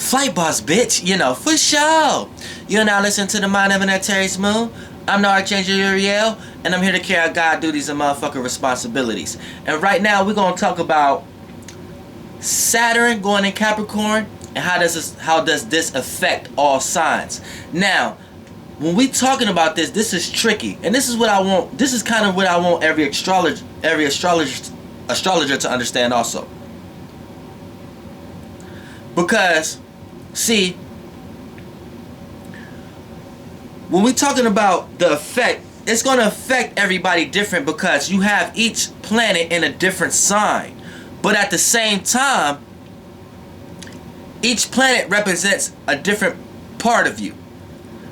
Flight boss, bitch, you know, for sure. You're now listening to the Mind of an Aries Moon. I'm the Archangel Uriel, and I'm here to carry out God duties and motherfucking responsibilities. And right now, we're going to talk about Saturn going in Capricorn, and how does this affect all signs. Now, when we talking about this, this is tricky, and this is what I want. This is kind of what I want every astrologer to understand also. Because, see, when we're talking about the effect, it's going to affect everybody different because you have each planet in a different sign. But at the same time, each planet represents a different part of you.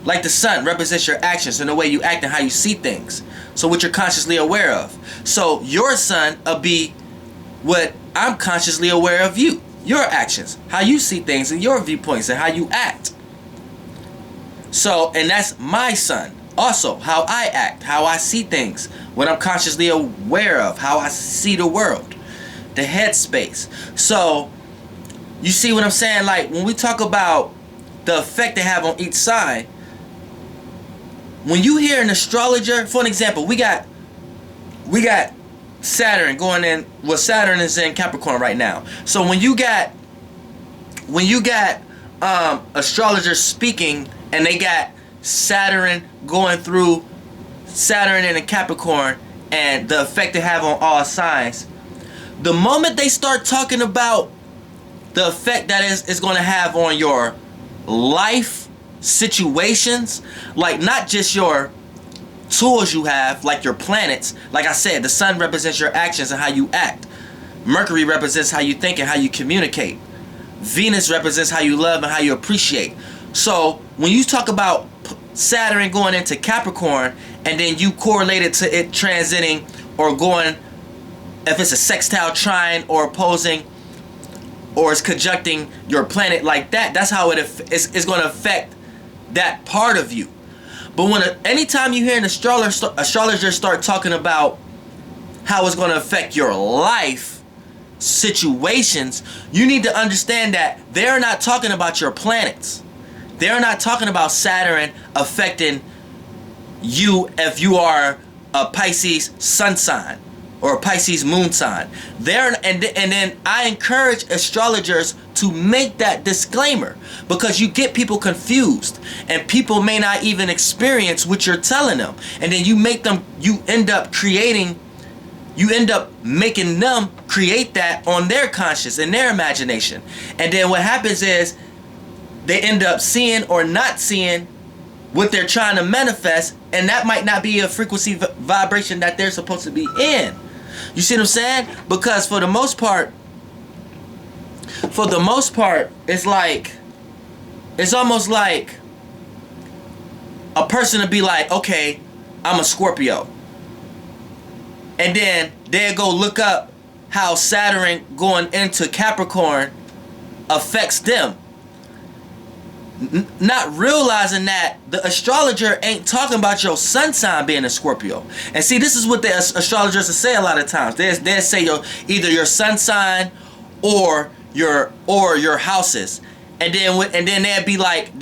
Like the sun represents your actions and the way you act and how you see things. So what you're consciously aware of. So your sun will be what I'm consciously aware of you. Your actions, how you see things and your viewpoints and how you act. So, and that's my sun. Also, how I act, how I see things, what I'm consciously aware of, how I see the world, the headspace. So, you see what I'm saying? Like, when we talk about the effect they have on each sign, when you hear an astrologer, for an example, we got Saturn going in. Well, Saturn is in Capricorn right now. So when you got astrologers speaking and they got Saturn going through Saturn in a Capricorn and the effect they have on all signs, the moment they start talking about the effect that is going to have on your life situations, like not just your tools you have, like your planets. Like I said, the sun represents your actions and how you act. Mercury represents how you think and how you communicate. Venus represents how you love and how you appreciate. So when you talk about Saturn going into Capricorn and then you correlate it to it transiting or going, if it's a sextile trine or opposing or it's conjuncting your planet like that, that's how it's going to affect that part of you. But anytime you hear an astrologer start talking about how it's going to affect your life situations, you need to understand that they're not talking about your planets. They're not talking about Saturn affecting you if you are a Pisces sun sign or a Pisces moon sign. And then I encourage astrologers to make that disclaimer, because you get people confused and people may not even experience what you're telling them, and then you end up making them create that on their conscious and their imagination. And then what happens is they end up seeing or not seeing what they're trying to manifest, and that might not be a frequency vibration that they're supposed to be in. You see what I'm saying? Because for the most part, it's almost like a person to be like, okay, I'm a Scorpio. And then they'll go look up how Saturn going into Capricorn affects them. Not realizing that the astrologer ain't talking about your sun sign being a Scorpio. And see, this is what the astrologers will say a lot of times. They'll say either your sun sign or your houses. And then they'll be like,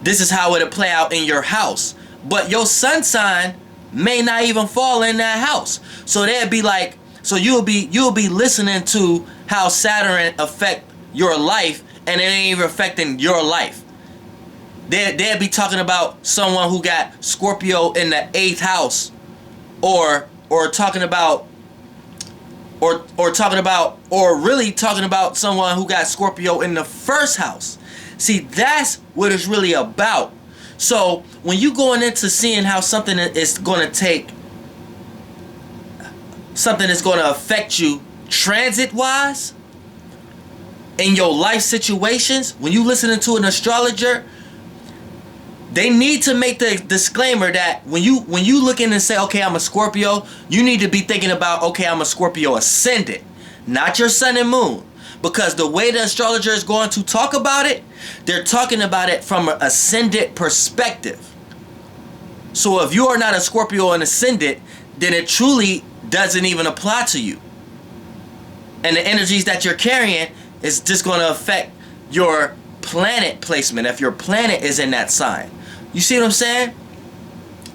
this is how it'll play out in your house. But your sun sign may not even fall in that house. So they'll be like, so you'll be listening to how Saturn affect your life, and it ain't even affecting your life. They'll be talking about someone who got Scorpio in the 8th house, or really talking about someone who got Scorpio in the 1st house. See, that's what it's really about. So when you going into seeing how something is going to affect you transit wise in your life situations, when you listening to an astrologer, they need to make the disclaimer that when you look in and say, okay, I'm a Scorpio, you need to be thinking about, okay, I'm a Scorpio ascendant, not your sun and moon. Because the way the astrologer is going to talk about it, they're talking about it from an ascendant perspective. So if you are not a Scorpio and ascendant, then it truly doesn't even apply to you. And the energies that you're carrying It's just going to affect your planet placement if your planet is in that sign. You see what I'm saying?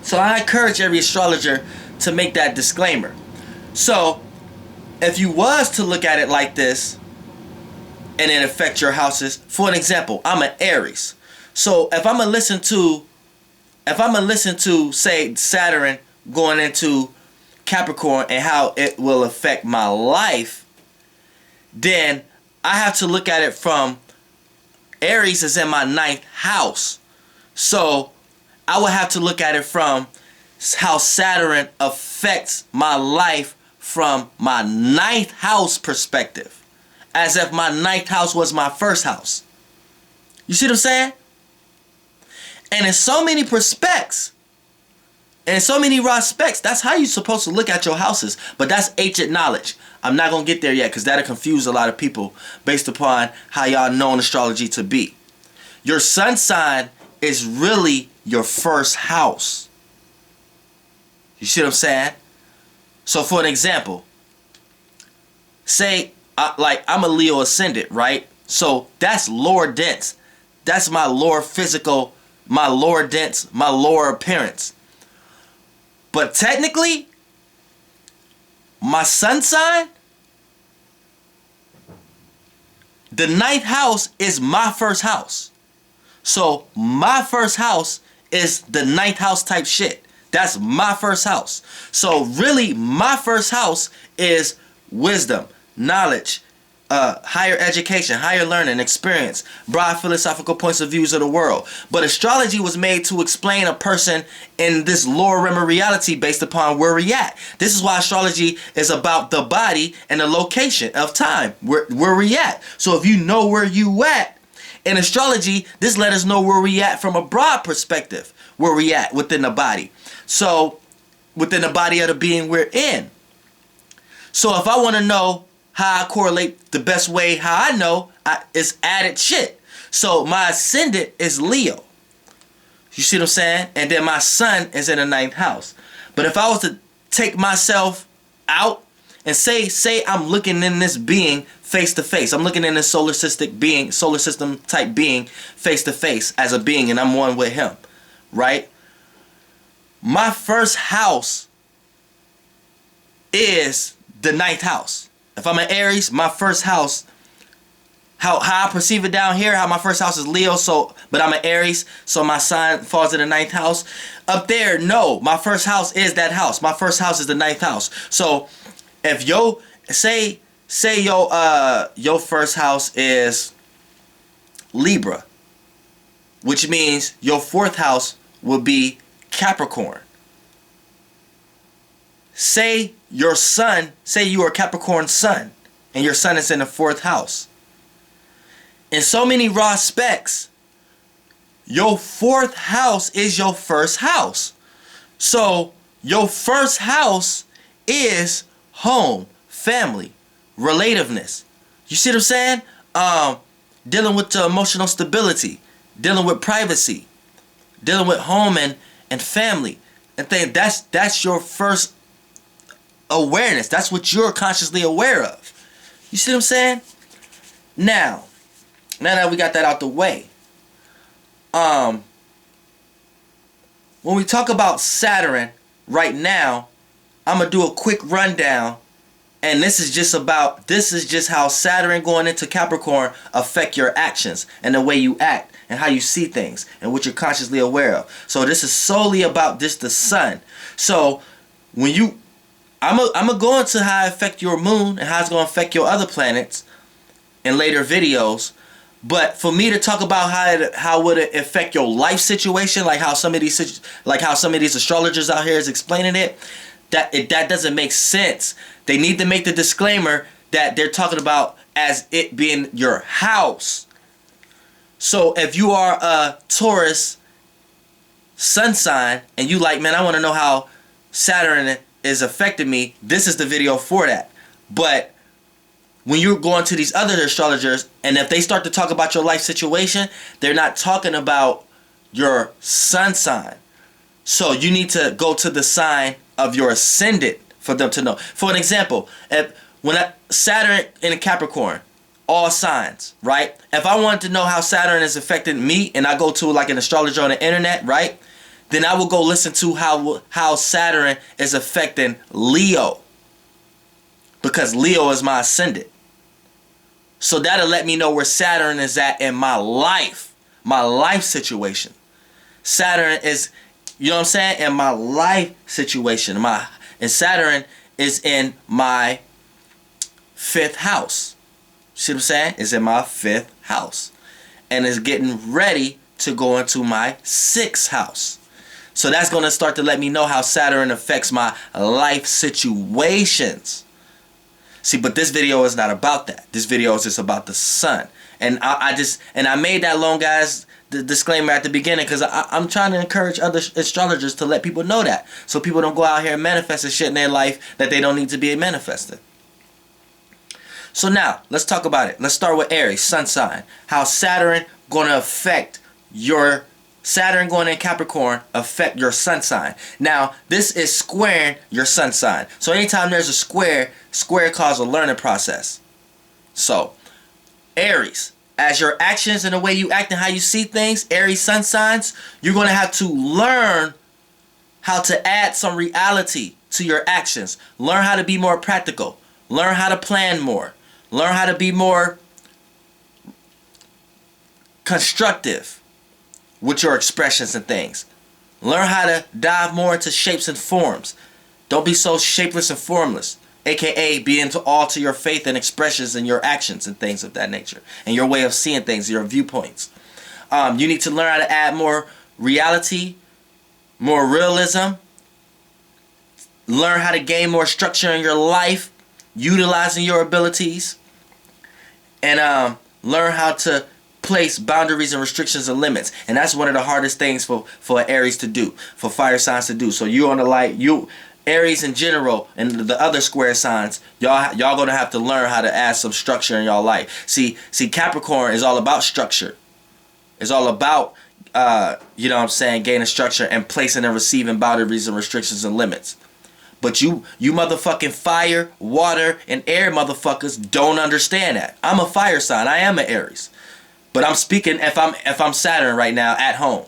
So I encourage every astrologer to make that disclaimer. So if you was to look at it like this and it affect your houses, for an example, I'm an Aries. So if I'm gonna listen to say Saturn going into Capricorn and how it will affect my life, then I have to look at it from Aries is in my 9th house. So I would have to look at it from how Saturn affects my life from my 9th house perspective. As if my 9th house was my first house. You see what I'm saying? And in so many perspectives, and in so many respects, that's how you're supposed to look at your houses. But that's ancient knowledge. I'm not going to get there yet because that'll confuse a lot of people based upon how y'all know astrology to be. Your sun sign is really your first house. You see what I'm saying? So for an example, say I'm a Leo ascendant, right? So that's lower dense. That's my lower physical, my lower dense, my lower appearance. But technically, my sun sign, the 9th house is my first house. So my first house is the 9th house type shit. That's my first house. So really, my first house is wisdom, knowledge, higher education, higher learning, experience, broad philosophical points of views of the world. But astrology was made to explain a person in this lower realm of reality based upon where we at. This is why astrology is about the body and the location of time, where we at. So if you know where you at in astrology, this let us know where we at from a broad perspective, where we at within the body. So within the body of the being we're in. So if I want to know how I correlate the best way, how I know is added shit. So my ascendant is Leo. You see what I'm saying? And then my sun is in the 9th house. But if I was to take myself out and say I'm looking in this being face to face. I'm looking in this solar system type being face to face as a being, and I'm one with him. Right? My first house is the 9th house. If I'm an Aries, my first house, how I perceive it down here, how my first house is Leo, but I'm an Aries, so my sign falls in the 9th house. Up there, no, my first house is that house. My first house is the 9th house. So if say your first house is Libra, which means your 4th house will be Capricorn. Say you are Capricorn sun, and your sun is in the 4th house. In so many raw specs, your 4th house is your first house. So your first house is home, family, relativeness. You see what I'm saying? Dealing with the emotional stability, dealing with privacy, dealing with home and family. And that's your first awareness. That's what you're consciously aware of. You see what I'm saying? Now that we got that out the way, when we talk about Saturn right now, I'm gonna do a quick rundown, and this is just how Saturn going into Capricorn affect your actions and the way you act and how you see things and what you're consciously aware of. So this is solely about the sun. So when I'm gonna go into how it affect your moon and how it's gonna affect your other planets in later videos. But for me to talk about how would it affect your life situation, like how some of these astrologers out here is explaining it, that doesn't make sense. They need to make the disclaimer that they're talking about as it being your house. So if you are a Taurus sun sign and you like, man, I want to know how Saturn is affecting me, this is the video for that. But when you're going to these other astrologers, and if they start to talk about your life situation, they're not talking about your sun sign. So you need to go to the sign of your ascendant for them to know. For an example, when Saturn in Capricorn, all signs, right? If I wanted to know how Saturn is affecting me, and I go to like an astrologer on the internet, right? Then I will go listen to how Saturn is affecting Leo, because Leo is my ascendant. So that'll let me know where Saturn is at in my life situation. Saturn is, you know what I'm saying, in my life situation. And Saturn is in my 5th house. See what I'm saying? It's in my 5th house. And it's getting ready to go into my 6th house. So that's going to start to let me know how Saturn affects my life situations. See, but this video is not about that. This video is just about the sun. And I made that long, guys, the disclaimer at the beginning, because I'm trying to encourage other astrologers to let people know that. So people don't go out here and manifest shit in their life that they don't need to be manifesting. So now, let's talk about it. Let's start with Aries, sun sign. How Saturn going to affect your... Saturn going in Capricorn affect your sun sign. Now, this is squaring your sun sign. So anytime there's a square causes a learning process. So, Aries, as your actions and the way you act and how you see things, Aries sun signs, you're going to have to learn how to add some reality to your actions. Learn how to be more practical. Learn how to plan more. Learn how to be more constructive with your expressions and things. Learn how to dive more into shapes and forms. Don't be so shapeless and formless. AKA be into all to your faith and expressions and your actions and things of that nature. And your way of seeing things, your viewpoints. You need to learn how to add more reality, more realism. Learn how to gain more structure in your life, utilizing your abilities. And learn how to place boundaries and restrictions and limits. And that's one of the hardest things for Aries to do, for fire signs to do. So you on the light, Aries in general and the other square signs, y'all gonna have to learn how to add some structure in y'all life. See Capricorn is all about structure. It's all about you know what I'm saying, gaining structure and placing and receiving boundaries and restrictions and limits. But you motherfucking fire, water, and air motherfuckers don't understand that. I'm a fire sign. I am an Aries. But I'm speaking if I'm Saturn right now at home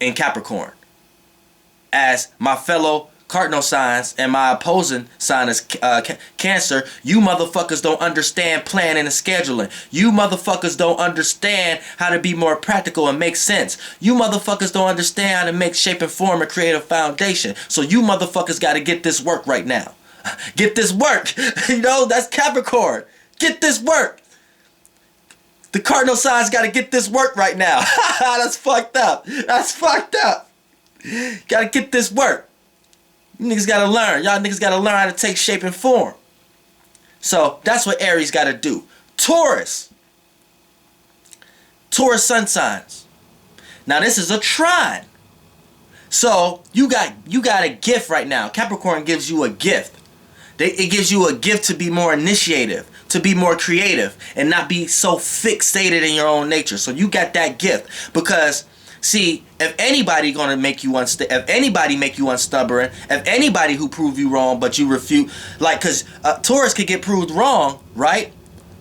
in Capricorn. As my fellow cardinal signs and my opposing sign is Cancer, you motherfuckers don't understand planning and scheduling. You motherfuckers don't understand how to be more practical and make sense. You motherfuckers don't understand how to make shape and form and create a foundation. So you motherfuckers got to get this work right now. Get this work. You know, that's Capricorn. Get this work. The cardinal signs got to get this work right now. That's fucked up. That's fucked up. Got to get this work. You niggas got to learn. Y'all niggas got to learn how to take shape and form. So that's what Aries got to do. Taurus. Taurus sun signs. Now this is a trine. So you got a gift right now. Capricorn gives you a gift. It gives you a gift to be more initiative, to be more creative, and not be so fixated in your own nature. So you got that gift. Because, see, if anybody gonna make you if anybody make you unstubborn, if anybody who prove you wrong but you refute, like, cause Taurus could get proved wrong, right?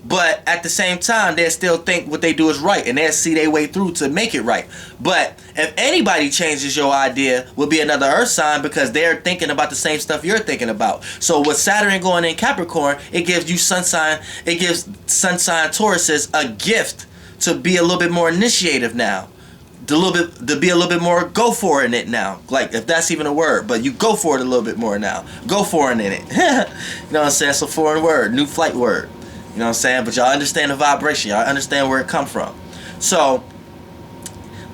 But at the same time, they still think what they do is right, and they'll see their way through to make it right. But if anybody changes your idea, will be another earth sign, because they're thinking about the same stuff you're thinking about. So with Saturn going in Capricorn, it gives you sun sign Tauruses a gift to be a little bit more initiative now. To be a little bit more go for it in it now. Like, if that's even a word, but you go for it a little bit more now. Go for it in it. You know what I'm saying? It's a foreign word, new flight word. You know what I'm saying? But y'all understand the vibration. Y'all understand where it come from. So,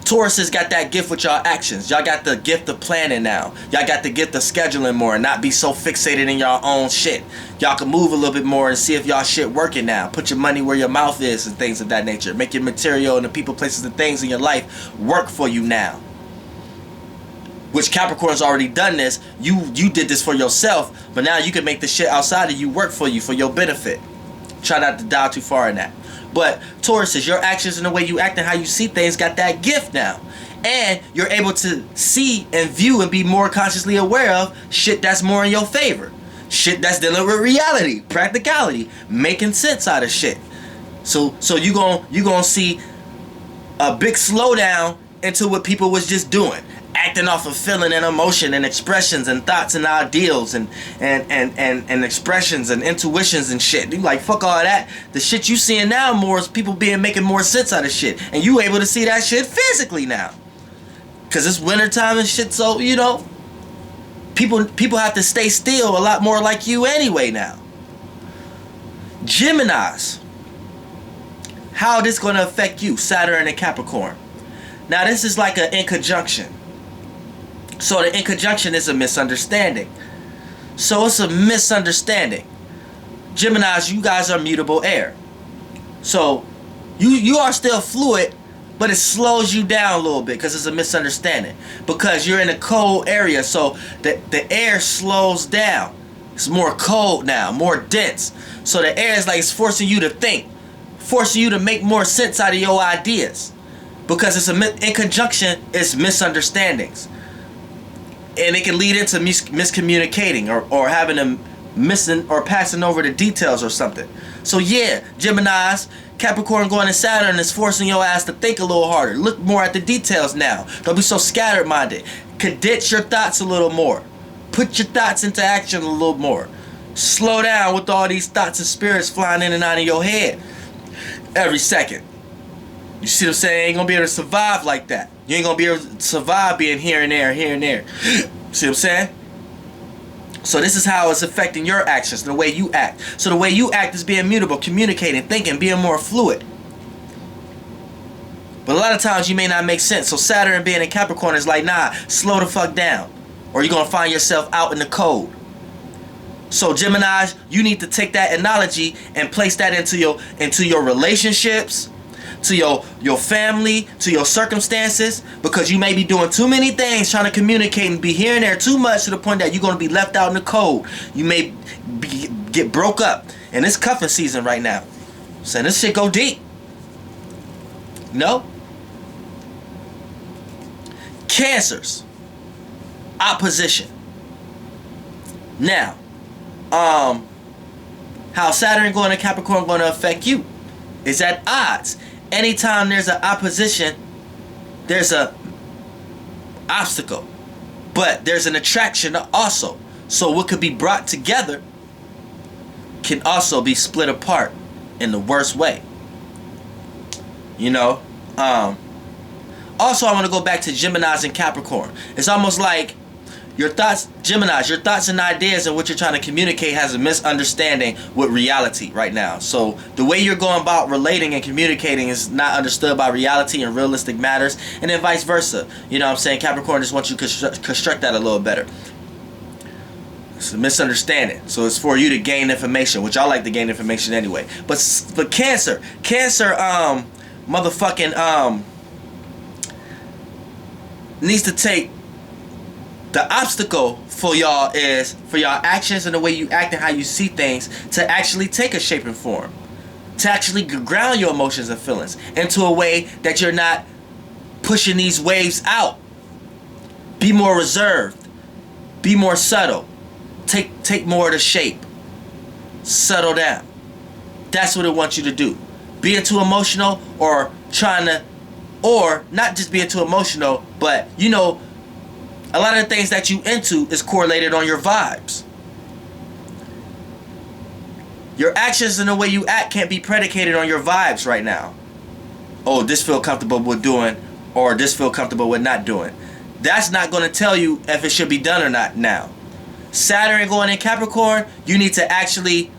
Taurus has got that gift with y'all actions. Y'all got the gift of planning now. Y'all got the gift of scheduling more and not be so fixated in y'all own shit. Y'all can move a little bit more and see if y'all shit working now. Put your money where your mouth is and things of that nature. Make your material and the people, places, and things in your life work for you now. Which Capricorn's already done this. You did this for yourself, but now you can make the shit outside of you work for you, for your benefit. Try not to dive too far in that. But Taurus is your actions and the way you act and how you see things got that gift now. And you're able to see and view and be more consciously aware of shit that's more in your favor. Shit that's dealing with reality, practicality, making sense out of shit. So you gonna see a big slowdown into what people was just doing, acting off of feeling and emotion and expressions and thoughts and ideals and expressions and intuitions and shit. You like, fuck all that. The shit you seeing now more is people making more sense out of shit, and you able to see that shit physically now, cause it's wintertime and shit. So you know, people have to stay still a lot more like you anyway now. Geminis, how this gonna affect you? Saturn and Capricorn. Now this is like an in conjunction. So the in conjunction is a misunderstanding. So it's a misunderstanding. Geminis, you guys are mutable air. So you are still fluid, but it slows you down a little bit because it's a misunderstanding. Because you're in a cold area, so the air slows down. It's more cold now, more dense. So the air is like it's forcing you to think, forcing you to make more sense out of your ideas. Because it's in conjunction, it's misunderstandings. And it can lead into miscommunicating or having them missing or passing over the details or something. So yeah, Geminis, Capricorn going to Saturn is forcing your ass to think a little harder. Look more at the details now. Don't be so scattered minded. Condense your thoughts a little more. Put your thoughts into action a little more. Slow down with all these thoughts and spirits flying in and out of your head every second. You see what I'm saying? You ain't gonna be able to survive like that. You ain't gonna be able to survive being here and there, here and there. See what I'm saying? So this is how it's affecting your actions, the way you act. So the way you act is being mutable, communicating, thinking, being more fluid. But a lot of times you may not make sense. So Saturn being in Capricorn is like, nah, slow the fuck down, or you're gonna find yourself out in the cold. So Geminis, you need to take that analogy and place that into your relationships, to your family, to your circumstances, because you may be doing too many things, trying to communicate and be here and there too much to the point that you're going to be left out in the cold. You may get broke up, and it's cuffing season right now. So this shit go deep. No? Cancers. Opposition. Now, how Saturn going to Capricorn going to affect you is at odds. Anytime there's an opposition, there's a obstacle, but there's an attraction also. So what could be brought together can also be split apart in the worst way. You know, also I want to go back to Geminis and Capricorn. It's almost like your thoughts, Geminis, your thoughts and ideas and what you're trying to communicate has a misunderstanding with reality right now. So the way you're going about relating and communicating is not understood by reality and realistic matters, and then vice versa. You know what I'm saying? Capricorn just wants you to construct that a little better. It's a misunderstanding. So it's for you to gain information, which I like to gain information anyway. But Cancer, motherfucking needs to take. The obstacle for y'all is for y'all actions and the way you act and how you see things to actually take a shape and form. To actually ground your emotions and feelings into a way that you're not pushing these waves out. Be more reserved. Be more subtle. Take more of the shape. Settle down. That's what it wants you to do. Being too emotional or not just being too emotional, but you know, a lot of the things that you into is correlated on your vibes. Your actions and the way you act can't be predicated on your vibes right now. Oh, this feel comfortable with doing, or this feel comfortable with not doing. That's not going to tell you if it should be done or not now. Saturn going in Capricorn, you need to actually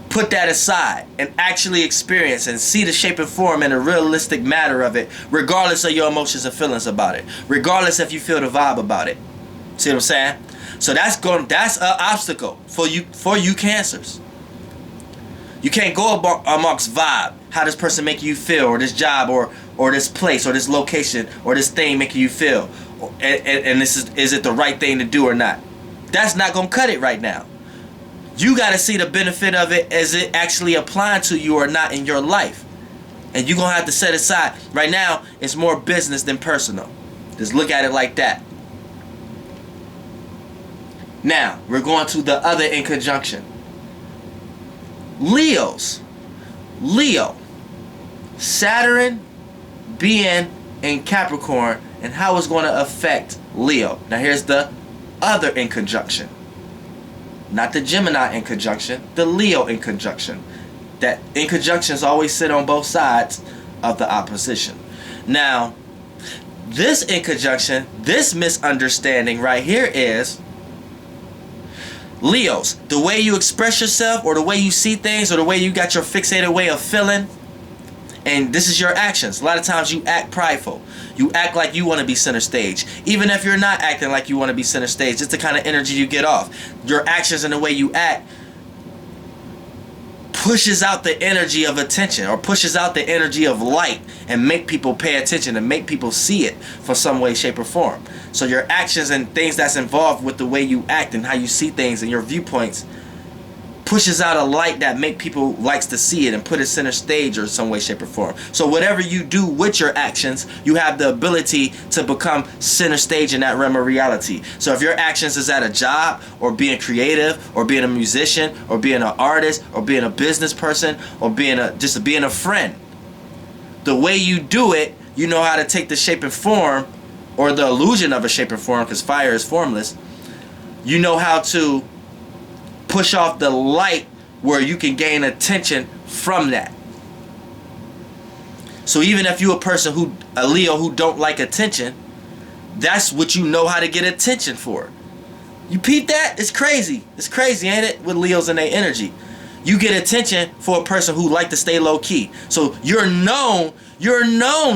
put that aside and actually experience and see the shape and form and the realistic matter of it, regardless of your emotions and feelings about it, regardless if you feel the vibe about it. See what I'm saying? So that's an obstacle for you Cancers. You can't go amongst vibe, how this person make you feel, or this job, or this place, or this location, or this thing making you feel, and this is it the right thing to do or not? That's not gonna cut it right now. You got to see the benefit of it as it actually applying to you or not in your life. And you're going to have to set aside. Right now, it's more business than personal. Just look at it like that. Now, we're going to the other in conjunction. Leos. Leo, Saturn being in Capricorn and how it's going to affect Leo. Now here's the other in conjunction. Not the Gemini in conjunction, the Leo in conjunction. That in conjunctions always sit on both sides of the opposition. Now, this in conjunction, this misunderstanding right here is Leos, the way you express yourself or the way you see things or the way you got your fixated way of feeling, and this is your actions. A lot of times you act prideful. You act like you want to be center stage. Even if you're not acting like you want to be center stage, it's the kind of energy you get off. Your actions and the way you act pushes out the energy of attention or pushes out the energy of light and make people pay attention and make people see it for some way, shape, or form. So your actions and things that's involved with the way you act and how you see things and your viewpoints pushes out a light that make people likes to see it and put it center stage or some way, shape, or form. So whatever you do with your actions, you have the ability to become center stage in that realm of reality. So if your actions is at a job or being creative or being a musician or being an artist or being a business person or being a friend, the way you do it, you know how to take the shape and form or the illusion of a shape and form, because fire is formless. You know how to push off the light where you can gain attention from that. So even if you're a Leo who don't like attention, that's what you know how to get attention for. You peep that? It's crazy. It's crazy, ain't it? With Leos and their energy. You get attention for a person who like to stay low key. So you're known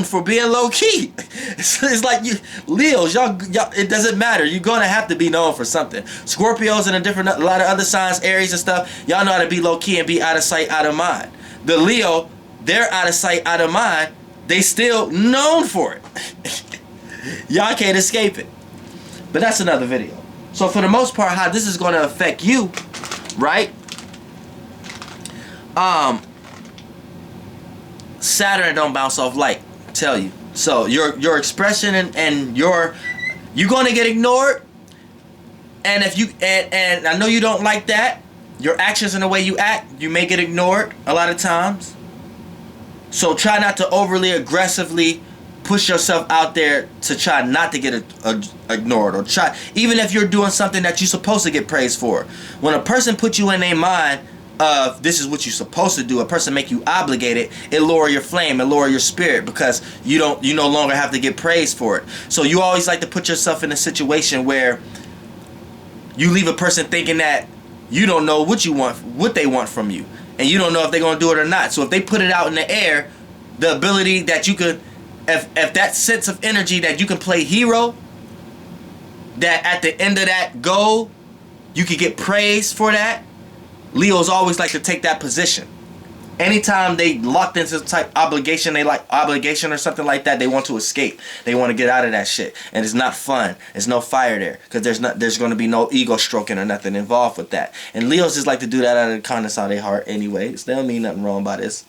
for being low key. It's like you Leos, y'all, it doesn't matter. You're gonna have to be known for something. Scorpios and a lot of other signs, Aries and stuff, y'all know how to be low key and be out of sight, out of mind. The Leo, they're out of sight, out of mind. They still known for it. Y'all can't escape it. But that's another video. So for the most part, how this is gonna affect you, right? Saturn don't bounce off light, tell you. So your expression and you're gonna get ignored. And if you and I know you don't like that, your actions and the way you act, you may get ignored a lot of times. So try not to overly aggressively push yourself out there to try not to get ignored, or try, even if you're doing something that you're supposed to get praised for. When a person puts you in their mind of this is what you're supposed to do, a person make you obligated, it lower your flame, it lower your spirit, because you no longer have to get praised for it. So you always like to put yourself in a situation where you leave a person thinking that you don't know what they want from you, and you don't know if they're gonna do it or not. So if they put it out in the air, the ability that you could, if that sense of energy that you can play hero, that at the end of that goal you could get praised for that. Leos always like to take that position. Anytime they locked into some type obligation, they like obligation or something like that, they want to escape. They want to get out of that shit. And it's not fun. There's no fire there. Because there's going to be no ego stroking or nothing involved with that. And Leos just like to do that out of the kindness of their heart anyways. They don't mean nothing wrong by this.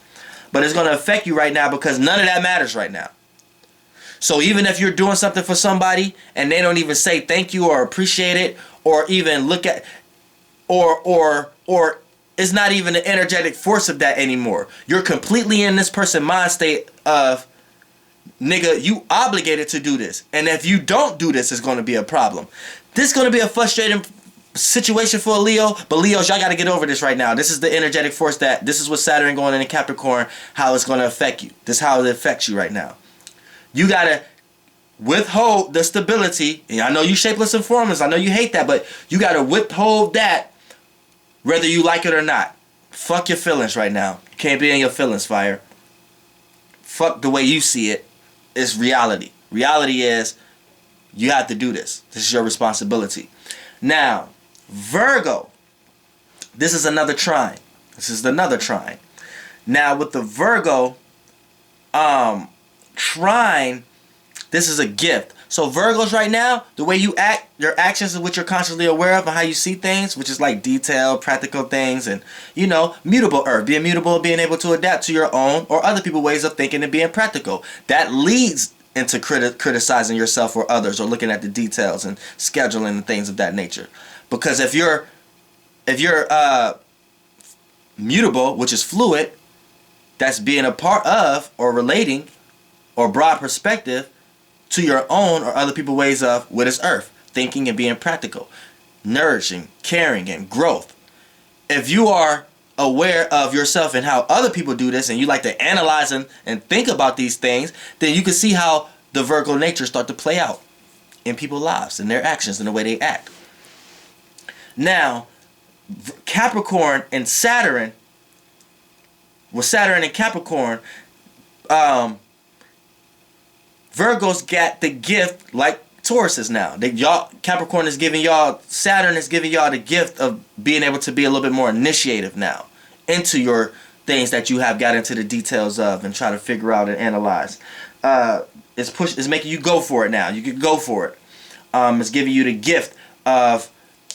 But it's going to affect you right now because none of that matters right now. So even if you're doing something for somebody and they don't even say thank you or appreciate it or even look at, or it's not even the energetic force of that anymore. You're completely in this person's mind state of, nigga, you obligated to do this. And if you don't do this, it's going to be a problem. This is going to be a frustrating situation for a Leo. But Leos, y'all got to get over this right now. This is the energetic force this is what Saturn going in Capricorn, how it's going to affect you. This is how it affects you right now. You got to withhold the stability. And I know you shapeless and formless. I know you hate that. But you got to withhold that. Whether you like it or not. Fuck your feelings right now. You can't be in your feelings, fire. Fuck the way you see it. It's reality. Reality is you have to do this. This is your responsibility. Now, Virgo. This is another trine. This is another trine. Now, with the Virgo trine, this is a gift. So Virgos right now, the way you act, your actions is what you're consciously aware of and how you see things, which is like detailed, practical things, and, you know, mutable earth. Being mutable, being able to adapt to your own or other people's ways of thinking and being practical. That leads into criticizing yourself or others, or looking at the details and scheduling and things of that nature. Because if you're mutable, which is fluid, that's being a part of or relating or broad perspective to your own or other people's ways of what is earth, thinking and being practical, nourishing, caring, and growth. If you are aware of yourself and how other people do this, and you like to analyze and think about these things, then you can see how the Virgo nature start to play out in people's lives and their actions and the way they act. Now, Capricorn and Saturn, with Saturn and Capricorn, Virgos got the gift like Taurus is now. Capricorn is giving y'all, Saturn is giving y'all the gift of being able to be a little bit more initiative now into your things that you have got into the details of and try to figure out and analyze. It's making you go for it now. You can go for it. It's giving you the gift of,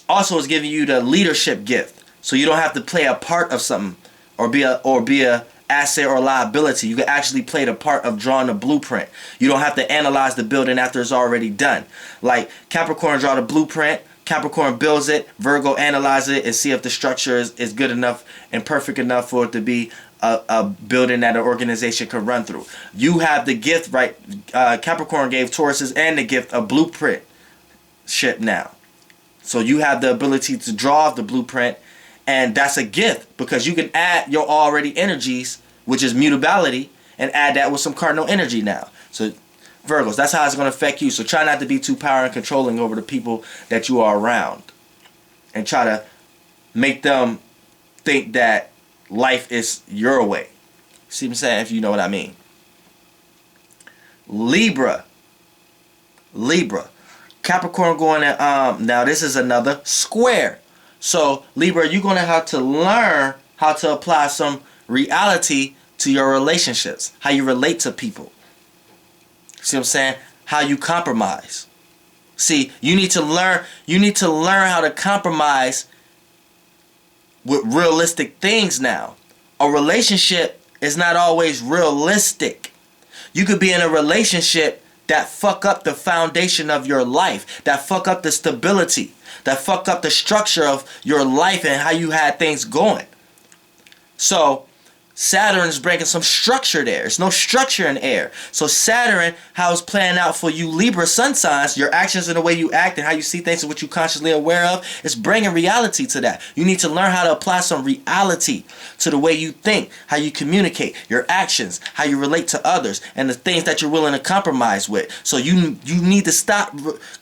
also it's giving you the leadership gift. So you don't have to play a part of something or be a asset or liability. You can actually play the part of drawing the blueprint. You don't have to analyze the building after it's already done. Like Capricorn draw the blueprint, Capricorn builds it, Virgo analyzes it and see if the structure is good enough and perfect enough for it to be a building that an organization can run through. You have the gift, right? Capricorn gave Tauruses and the gift of blueprint ship now. So you have the ability to draw the blueprint, and that's a gift because you can add your already energies, which is mutability, and add that with some cardinal energy now. So Virgos, that's how it's going to affect you. So try not to be too power and controlling over the people that you are around, and try to make them think that life is your way. See what I'm saying? If you know what I mean. Libra. Capricorn going at, now this is another square. So Libra, you're going to have to learn how to apply some reality to your relationships. How you relate to people. See what I'm saying? How you compromise. See, you need to learn how to compromise with realistic things now. A relationship is not always realistic. You could be in a relationship that fuck up the foundation of your life, that fuck up the stability, that fuck up the structure of your life and how you had things going. So Saturn is bringing some structure there. There's no structure in air. So Saturn, how it's playing out for you Libra sun signs, your actions and the way you act and how you see things and what you're consciously aware of, is bringing reality to that. You need to learn how to apply some reality to the way you think, how you communicate, your actions, how you relate to others, and the things that you're willing to compromise with. So you need to stop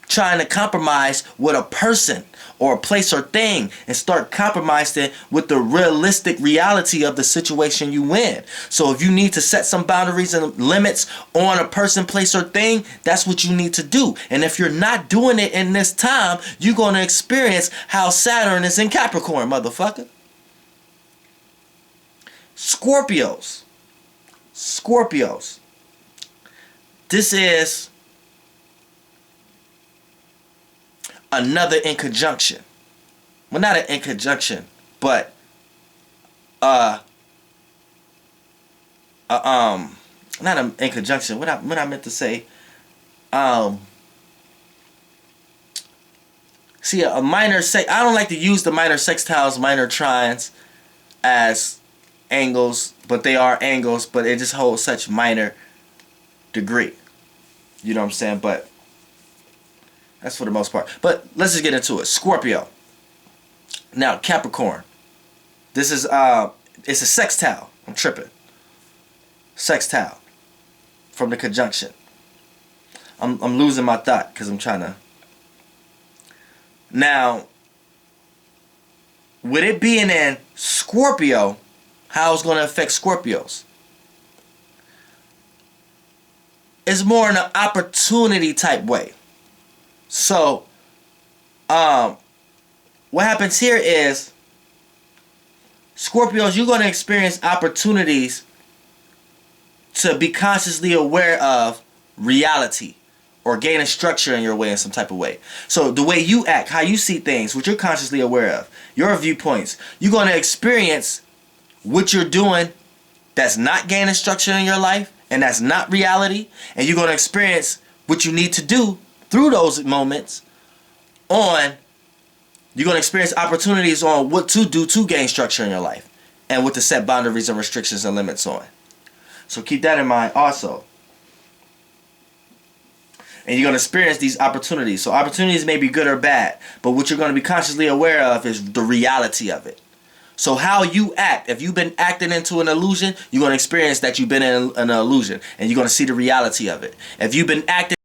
trying to compromise with a person or a place or thing and start compromising with the realistic reality of the situation you in. So if you need to set some boundaries and limits on a person, place, or thing, that's what you need to do. And if you're not doing it in this time, you're going to experience how Saturn is in Capricorn, motherfucker. Scorpios. This is another in conjunction. Well, not an in conjunction, but not an in conjunction. What I meant to say, see, a minor sex. I don't like to use the minor sextiles, minor trines as angles, but they are angles, but it just holds such minor degree. You know what I'm saying? But that's for the most part. But let's just get into it. Scorpio. Now, Capricorn. This is, it's a sextile. I'm tripping. Sextile. From the conjunction. I'm losing my thought because I'm trying to. Now, with it being in Scorpio, how it's going to affect Scorpios? It's more in an opportunity type way. So, what happens here is, Scorpios, you're going to experience opportunities to be consciously aware of reality or gain a structure in your way in some type of way. So the way you act, how you see things, what you're consciously aware of, your viewpoints, you're going to experience what you're doing that's not gaining structure in your life and that's not reality, and you're going to experience what you need to do through those moments on, you're going to experience opportunities on what to do to gain structure in your life. and what to set boundaries and restrictions and limits on. So keep that in mind also. And you're going to experience these opportunities. So opportunities may be good or bad, but what you're going to be consciously aware of is the reality of it. So how you act, if you've been acting into an illusion, you're going to experience that you've been in an illusion, and you're going to see the reality of it. If you've been acting